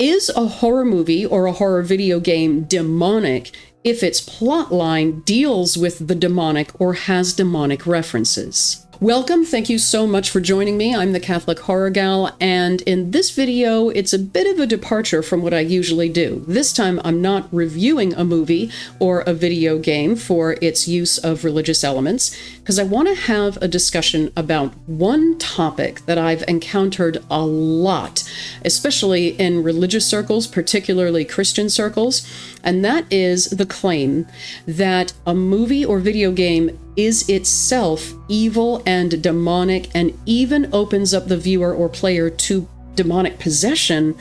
Is a horror movie or a horror video game demonic if its plotline deals with the demonic or has demonic references? Welcome, thank you so much for joining me. I'm the Catholic Horror Gal, and in this video, it's a bit of a departure from what I usually do. This time, I'm not reviewing a movie or a video game for its use of religious elements, because I want to have a discussion about one topic that I've encountered a lot, especially in religious circles, particularly Christian circles, and that is the claim that a movie or video game is itself evil and demonic and even opens up the viewer or player to demonic possession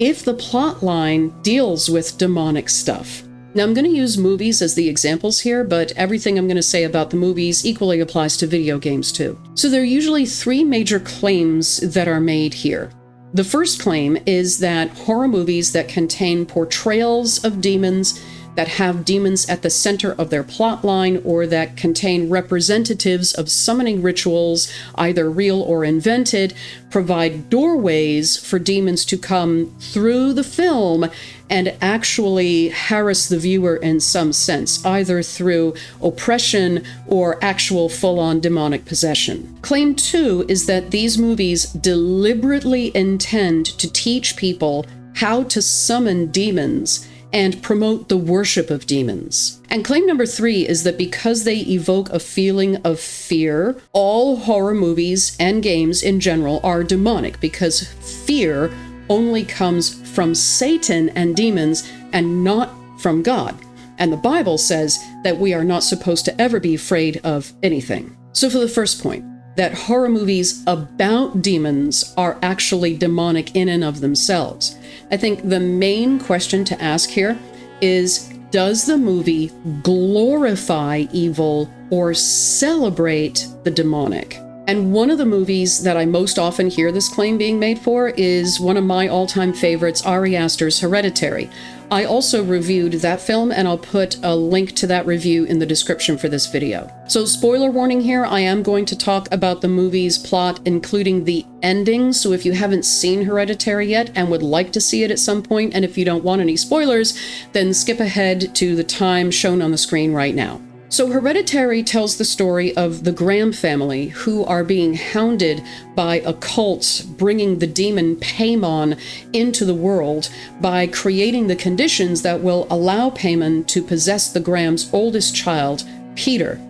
if the plot line deals with demonic stuff. Now, I'm going to use movies as the examples here, but everything I'm going to say about the movies equally applies to video games too. So there are usually three major claims that are made here. The first claim is that horror movies that contain portrayals of demons, that have demons at the center of their plot line, or that contain representatives of summoning rituals, either real or invented, provide doorways for demons to come through the film and actually harass the viewer in some sense, either through oppression or actual full-on demonic possession. Claim 2 is that these movies deliberately intend to teach people how to summon demons and promote the worship of demons. And claim number 3 is that because they evoke a feeling of fear, all horror movies and games in general are demonic, because fear only comes from Satan and demons and not from God. And the Bible says that we are not supposed to ever be afraid of anything. So for the first point, that horror movies about demons are actually demonic in and of themselves, I think the main question to ask here is, does the movie glorify evil or celebrate the demonic? And one of the movies that I most often hear this claim being made for is one of my all-time favorites, Ari Aster's Hereditary. I also reviewed that film, and I'll put a link to that review in the description for this video. So spoiler warning here, I am going to talk about the movie's plot, including the ending, so if you haven't seen Hereditary yet and would like to see it at some point, and if you don't want any spoilers, then skip ahead to the time shown on the screen right now. So Hereditary tells the story of the Graham family, who are being hounded by a cult bringing the demon Paimon into the world by creating the conditions that will allow Paimon to possess the Graham's oldest child, Peter.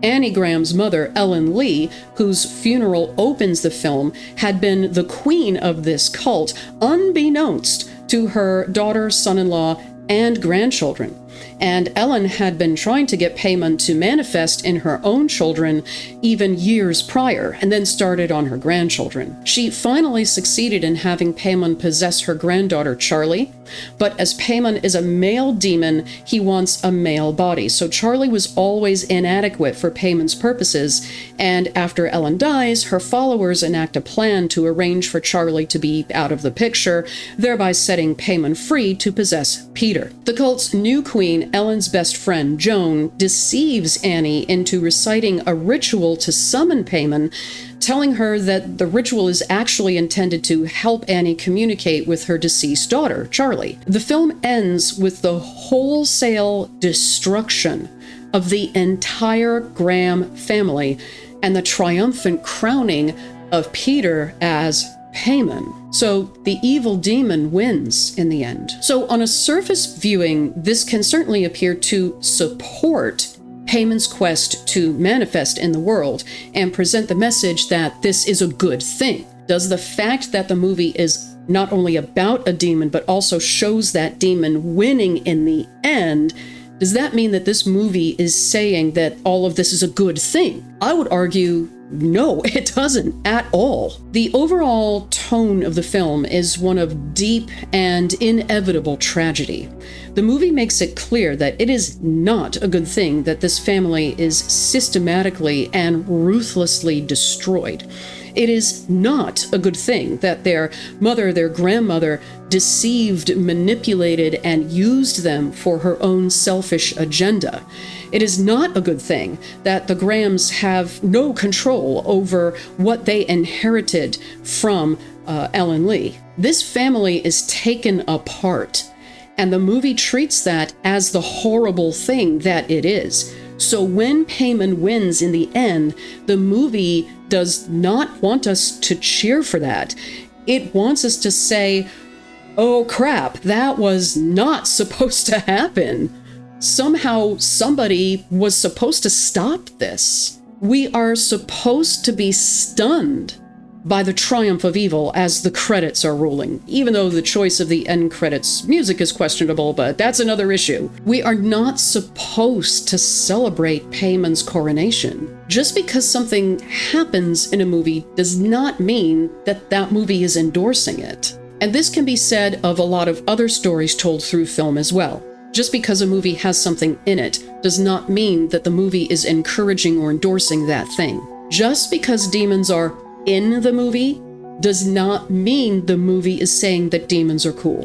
Annie Graham's mother, Ellen Lee, whose funeral opens the film, had been the queen of this cult, unbeknownst to her daughter, son-in-law, and grandchildren. And Ellen had been trying to get Paimon to manifest in her own children even years prior, and then started on her grandchildren. She finally succeeded in having Paimon possess her granddaughter Charlie, but as Paimon is a male demon, he wants a male body. So Charlie was always inadequate for Paimon's purposes, and after Ellen dies, her followers enact a plan to arrange for Charlie to be out of the picture, thereby setting Paimon free to possess Peter. The cult's new queen, Ellen's best friend, Joan, deceives Annie into reciting a ritual to summon Paimon, telling her that the ritual is actually intended to help Annie communicate with her deceased daughter, Charlie. The film ends with the wholesale destruction of the entire Graham family and the triumphant crowning of Peter as Paimon. So the evil demon wins in the end. So on a surface viewing, this can certainly appear to support Paimon's quest to manifest in the world and present the message that this is a good thing. Does the fact that the movie is not only about a demon, but also shows that demon winning in the end, does that mean that this movie is saying that all of this is a good thing? I would argue no, it doesn't at all. The overall tone of the film is one of deep and inevitable tragedy. The movie makes it clear that it is not a good thing that this family is systematically and ruthlessly destroyed. It is not a good thing that their mother, their grandmother, deceived, manipulated, and used them for her own selfish agenda. It is not a good thing that the Grahams have no control over what they inherited from Ellen Lee. This family is taken apart, and the movie treats that as the horrible thing that it is. So when Payman wins in the end, the movie does not want us to cheer for that. It wants us to say, oh crap, that was not supposed to happen. Somehow somebody was supposed to stop this. We are supposed to be stunned by the triumph of evil as the credits are rolling, even though the choice of the end credits music is questionable, but that's another issue. We are not supposed to celebrate Payman's coronation. Just because something happens in a movie does not mean that that movie is endorsing it. And this can be said of a lot of other stories told through film as well. Just because a movie has something in it does not mean that the movie is encouraging or endorsing that thing. Just because demons are in the movie does not mean the movie is saying that demons are cool.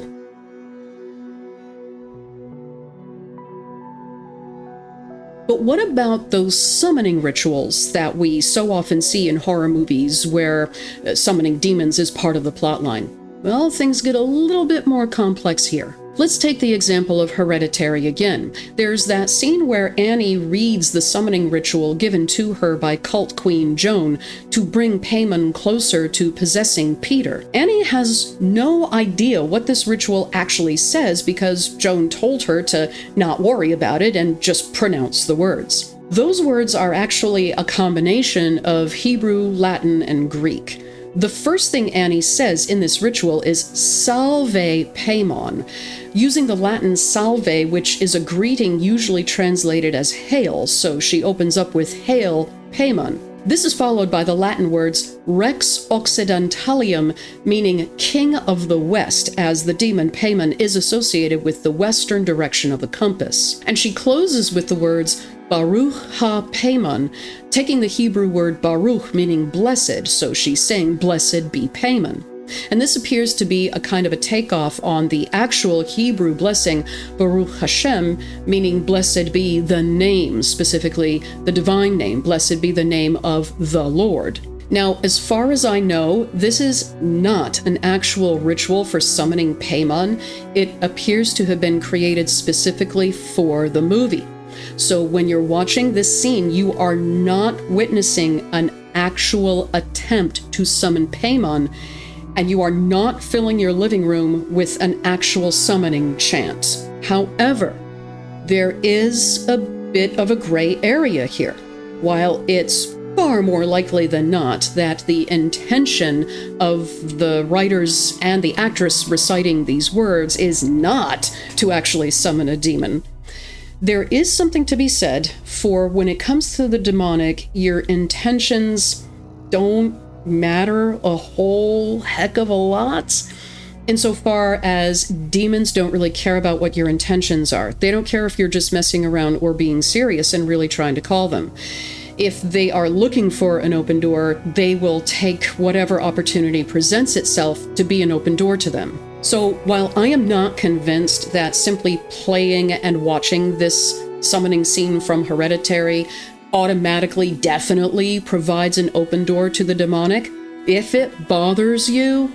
But what about those summoning rituals that we so often see in horror movies where summoning demons is part of the plotline? Well, things get a little bit more complex here. Let's take the example of Hereditary again. There's that scene where Annie reads the summoning ritual given to her by cult queen Joan to bring Payman closer to possessing Peter. Annie has no idea what this ritual actually says because Joan told her to not worry about it and just pronounce the words. Those words are actually a combination of Hebrew, Latin, and Greek. The first thing Annie says in this ritual is Salve Paimon, using the Latin salve, which is a greeting usually translated as hail, so she opens up with Hail Paimon. This is followed by the Latin words Rex Occidentalium, meaning King of the West, as the demon Payman is associated with the western direction of the compass. And she closes with the words Baruch ha-Payman, taking the Hebrew word Baruch, meaning blessed, so she's saying, blessed be Payman. And this appears to be a kind of a takeoff on the actual Hebrew blessing, Baruch Hashem, meaning blessed be the name, specifically the divine name, blessed be the name of the Lord. Now, as far as I know, this is not an actual ritual for summoning Payman. It appears to have been created specifically for the movie. So when you're watching this scene, you are not witnessing an actual attempt to summon Payman, and you are not filling your living room with an actual summoning chant. However, there is a bit of a gray area here. While it's far more likely than not that the intention of the writers and the actress reciting these words is not to actually summon a demon, there is something to be said for when it comes to the demonic, your intentions don't matter a whole heck of a lot, insofar as demons don't really care about what your intentions are. They don't care if you're just messing around or being serious and really trying to call them. If they are looking for an open door, they will take whatever opportunity presents itself to be an open door to them. So while I am not convinced that simply playing and watching this summoning scene from Hereditary automatically, definitely provides an open door to the demonic, if it bothers you,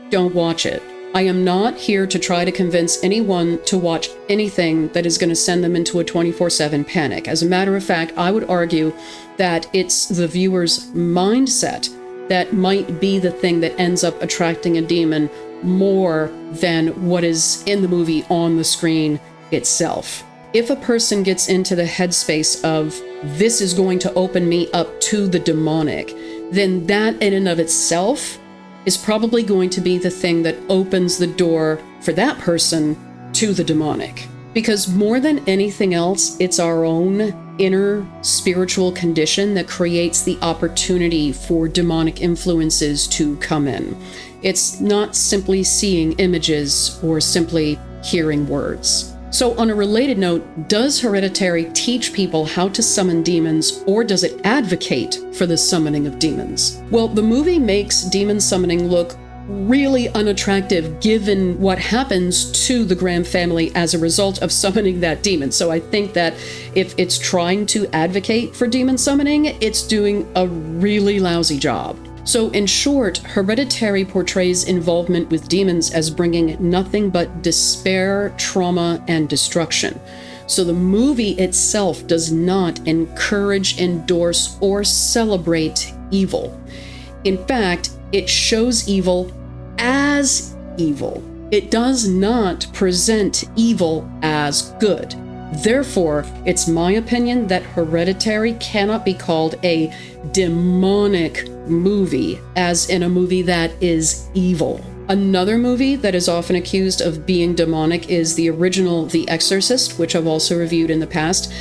don't watch it. I am not here to try to convince anyone to watch anything that is going to send them into a 24/7 panic. As a matter of fact, I would argue that it's the viewer's mindset that might be the thing that ends up attracting a demon more than what is in the movie on the screen itself. If a person gets into the headspace of, this is going to open me up to the demonic, then that in and of itself is probably going to be the thing that opens the door for that person to the demonic. Because more than anything else, it's our own inner spiritual condition that creates the opportunity for demonic influences to come in. It's not simply seeing images or simply hearing words. So on a related note, does Hereditary teach people how to summon demons, or does it advocate for the summoning of demons? Well, the movie makes demon summoning look really unattractive given what happens to the Graham family as a result of summoning that demon. So I think that if it's trying to advocate for demon summoning, it's doing a really lousy job. So in short, Hereditary portrays involvement with demons as bringing nothing but despair, trauma, and destruction. So the movie itself does not encourage, endorse, or celebrate evil. In fact, it shows evil as evil. It does not present evil as good. Therefore, it's my opinion that Hereditary cannot be called a demonic movie, as in a movie that is evil. Another movie that is often accused of being demonic is the original The Exorcist, which I've also reviewed in the past.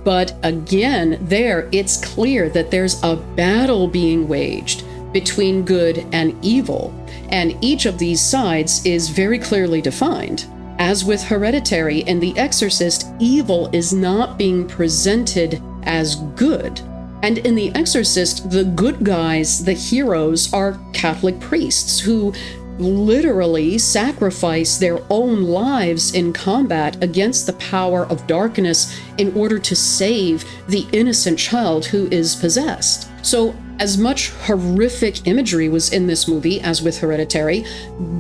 But again, there, it's clear that there's a battle being waged between good and evil, and each of these sides is very clearly defined. As with Hereditary and The Exorcist, evil is not being presented as good. And in The Exorcist, the good guys, the heroes, are Catholic priests who literally sacrifice their own lives in combat against the power of darkness in order to save the innocent child who is possessed. So, as much horrific imagery was in this movie as with Hereditary,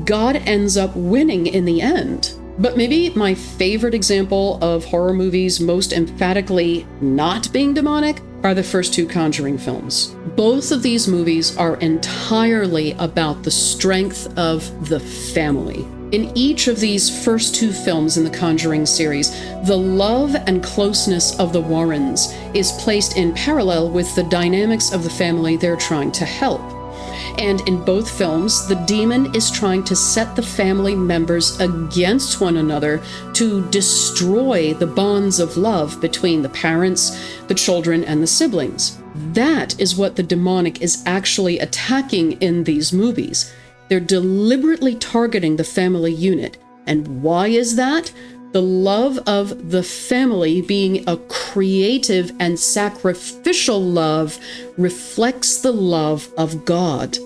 God ends up winning in the end. But maybe my favorite example of horror movies most emphatically not being demonic are the first two Conjuring films. Both of these movies are entirely about the strength of the family. In each of these first two films in the Conjuring series, the love and closeness of the Warrens is placed in parallel with the dynamics of the family they're trying to help. And in both films, the demon is trying to set the family members against one another to destroy the bonds of love between the parents, the children, and the siblings. That is what the demonic is actually attacking in these movies. They're deliberately targeting the family unit. And why is that? The love of the family, being a creative and sacrificial love, reflects the love of God.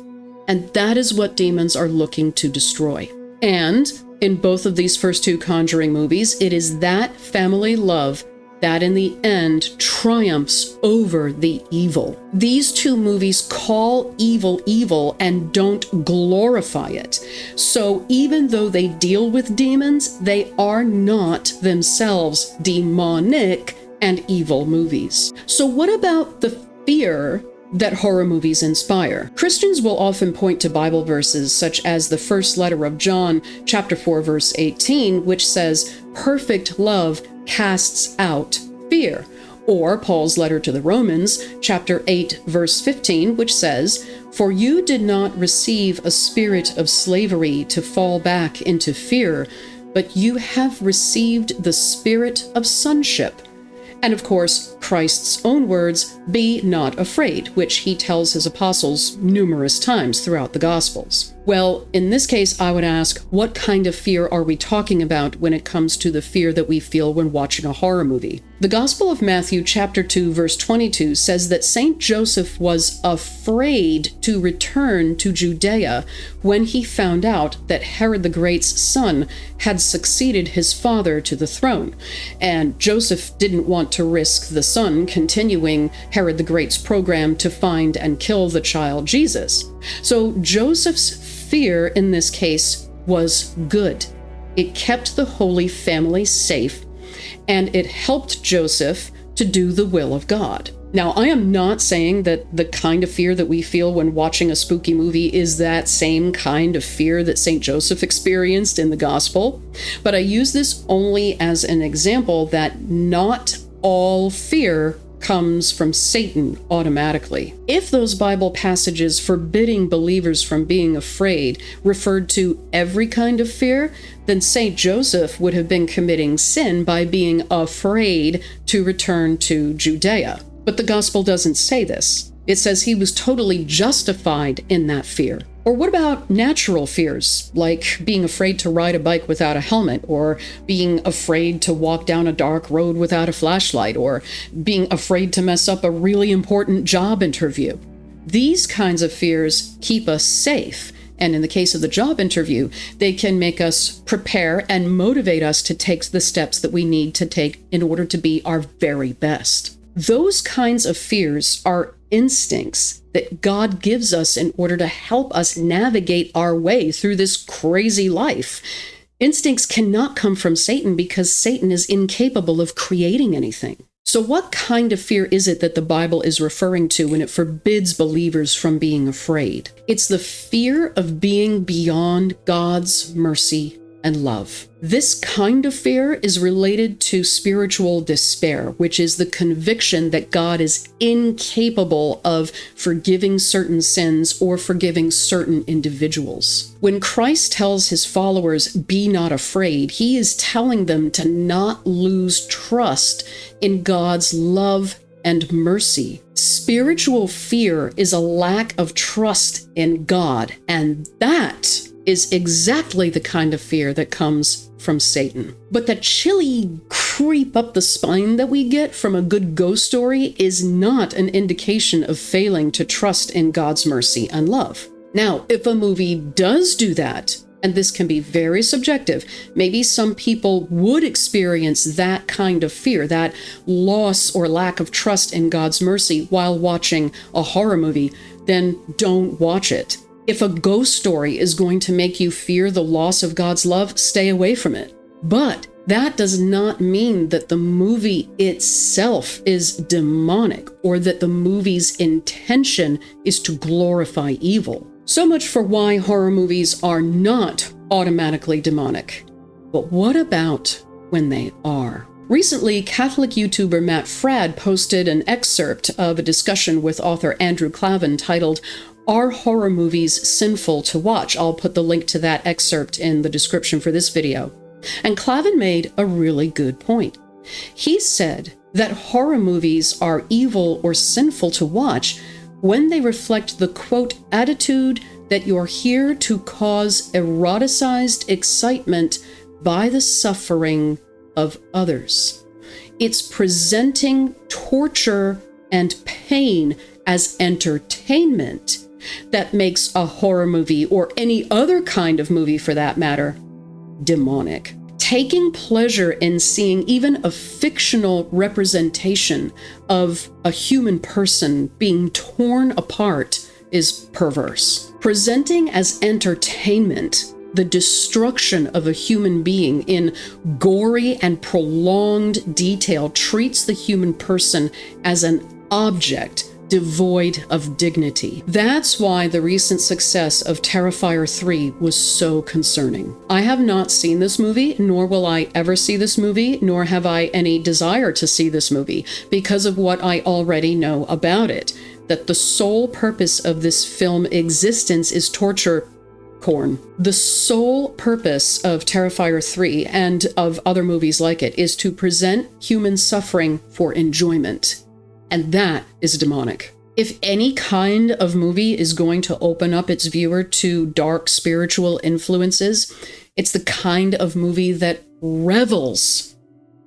And that is what demons are looking to destroy. And in both of these first two Conjuring movies, it is that family love that in the end triumphs over the evil. These two movies call evil evil and don't glorify it. So even though they deal with demons, they are not themselves demonic and evil movies. So what about the fear that horror movies inspire? Christians will often point to Bible verses such as the first letter of John, chapter 4, verse 18, which says, "Perfect love casts out fear." Or Paul's letter to the Romans, chapter 8, verse 15, which says, "For you did not receive a spirit of slavery to fall back into fear, but you have received the spirit of sonship." And of course, Christ's own words, "Be not afraid," which he tells his apostles numerous times throughout the Gospels. Well, in this case, I would ask, what kind of fear are we talking about when it comes to the fear that we feel when watching a horror movie? The Gospel of Matthew, chapter 2, verse 22 says that Saint Joseph was afraid to return to Judea when he found out that Herod the Great's son had succeeded his father to the throne. And Joseph didn't want to risk the son continuing Herod the Great's program to find and kill the child Jesus. So Joseph's fear in this case was good. It kept the Holy Family safe, and it helped Joseph to do the will of God. Now, I am not saying that the kind of fear that we feel when watching a spooky movie is that same kind of fear that St. Joseph experienced in the Gospel, but I use this only as an example that not all fear comes from Satan automatically. If those Bible passages forbidding believers from being afraid referred to every kind of fear, then Saint Joseph would have been committing sin by being afraid to return to Judea. But the gospel doesn't say this. It says he was totally justified in that fear. Or what about natural fears, like being afraid to ride a bike without a helmet, or being afraid to walk down a dark road without a flashlight, or being afraid to mess up a really important job interview? These kinds of fears keep us safe, and in the case of the job interview, they can make us prepare and motivate us to take the steps that we need to take in order to be our very best. Those kinds of fears are instincts that God gives us in order to help us navigate our way through this crazy life. Instincts cannot come from Satan because Satan is incapable of creating anything. So what kind of fear is it that the Bible is referring to when it forbids believers from being afraid? It's the fear of being beyond God's mercy and love. This kind of fear is related to spiritual despair, which is the conviction that God is incapable of forgiving certain sins or forgiving certain individuals. When Christ tells his followers, "Be not afraid," he is telling them to not lose trust in God's love and mercy. Spiritual fear is a lack of trust in God, and that is exactly the kind of fear that comes from Satan. But the chilly creep up the spine that we get from a good ghost story is not an indication of failing to trust in God's mercy and love. Now, if a movie does do that, and this can be very subjective, maybe some people would experience that kind of fear, that loss or lack of trust in God's mercy while watching a horror movie, then don't watch it. If a ghost story is going to make you fear the loss of God's love, stay away from it. But that does not mean that the movie itself is demonic or that the movie's intention is to glorify evil. So much for why horror movies are not automatically demonic. But what about when they are? Recently, Catholic YouTuber Matt Fradd posted an excerpt of a discussion with author Andrew Clavin titled, "Are horror movies sinful to watch?" I'll put the link to that excerpt in the description for this video. And Clavin made a really good point. He said that horror movies are evil or sinful to watch when they reflect the, quote, attitude that you're here to cause eroticized excitement by the suffering of others. It's presenting torture and pain as entertainment that makes a horror movie, or any other kind of movie for that matter, demonic. Taking pleasure in seeing even a fictional representation of a human person being torn apart is perverse. Presenting as entertainment the destruction of a human being in gory and prolonged detail treats the human person as an object devoid of dignity. That's why the recent success of Terrifier 3 was so concerning. I have not seen this movie, nor will I ever see this movie, nor have I any desire to see this movie because of what I already know about it. That the sole purpose of this film existence is torture porn. The sole purpose of Terrifier 3 and of other movies like it is to present human suffering for enjoyment. And that is demonic. If any kind of movie is going to open up its viewer to dark spiritual influences, it's the kind of movie that revels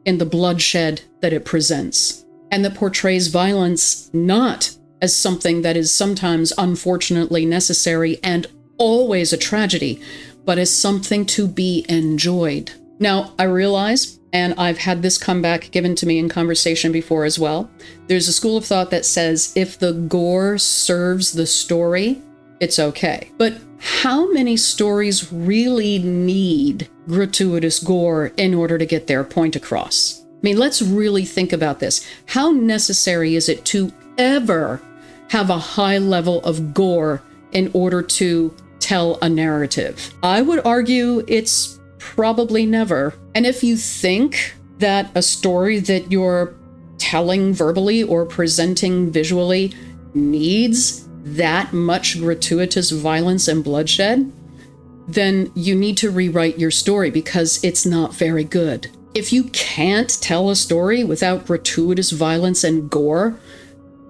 in the bloodshed that it presents, and that portrays violence not as something that is sometimes unfortunately necessary and always a tragedy, but as something to be enjoyed. Now, I realize, and I've had this comeback given to me in conversation before as well, there's a school of thought that says if the gore serves the story, it's okay. But how many stories really need gratuitous gore in order to get their point across? I mean, let's really think about this. How necessary is it to ever have a high level of gore in order to tell a narrative? I would argue it's probably never. And if you think that a story that you're telling verbally or presenting visually needs that much gratuitous violence and bloodshed, then you need to rewrite your story because it's not very good. If you can't tell a story without gratuitous violence and gore,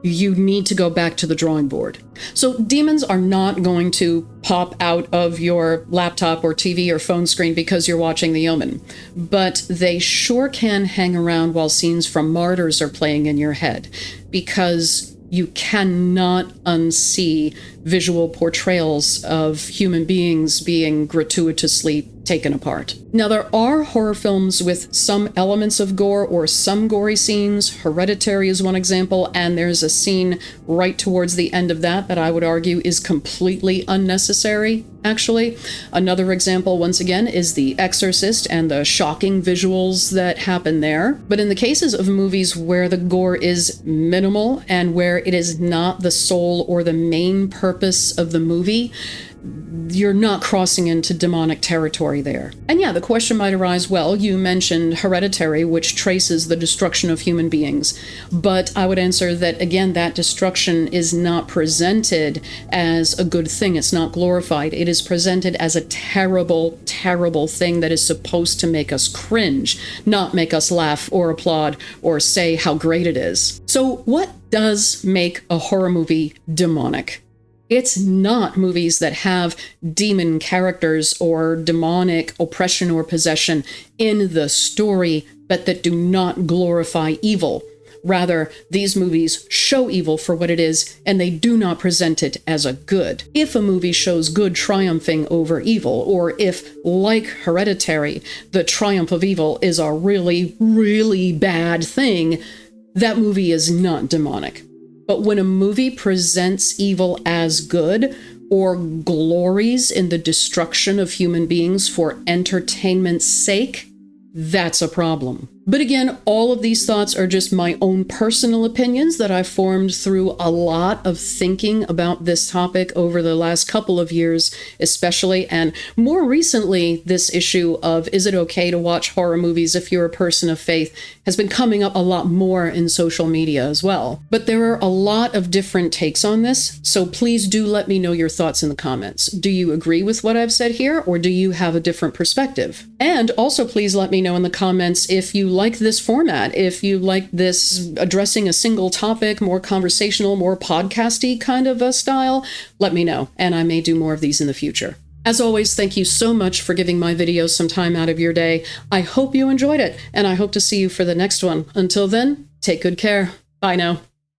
you need to go back to the drawing board. So demons are not going to pop out of your laptop or TV or phone screen because you're watching The Omen, but they sure can hang around while scenes from Martyrs are playing in your head, because you cannot unsee visual portrayals of human beings being gratuitously taken apart. Now, there are horror films with some elements of gore or some gory scenes. Hereditary is one example, and there's a scene right towards the end of that I would argue is completely unnecessary, actually. Another example, once again, is The Exorcist and the shocking visuals that happen there. But in the cases of movies where the gore is minimal and where it is not the sole or the main purpose of the movie, you're not crossing into demonic territory there. And yeah, the question might arise, well, you mentioned Hereditary, which traces the destruction of human beings. But I would answer that, again, that destruction is not presented as a good thing. It's not glorified. It is presented as a terrible, terrible thing that is supposed to make us cringe, not make us laugh or applaud or say how great it is. So what does make a horror movie demonic? It's not movies that have demon characters or demonic oppression or possession in the story, but that do not glorify evil. Rather, these movies show evil for what it is, and they do not present it as a good. If a movie shows good triumphing over evil, or if, like Hereditary, the triumph of evil is a really, really bad thing, that movie is not demonic. But when a movie presents evil as good, or glories in the destruction of human beings for entertainment's sake, that's a problem. But again, all of these thoughts are just my own personal opinions that I've formed through a lot of thinking about this topic over the last couple of years, especially, and more recently, this issue of is it okay to watch horror movies if you're a person of faith has been coming up a lot more in social media as well. But there are a lot of different takes on this, so please do let me know your thoughts in the comments. Do you agree with what I've said here, or do you have a different perspective? And also please let me know in the comments if you like this format, if you like this addressing a single topic, more conversational, more podcasty kind of a style, let me know, and I may do more of these in the future. As always, thank you so much for giving my videos some time out of your day. I hope you enjoyed it, and I hope to see you for the next one. Until then, take good care. Bye now.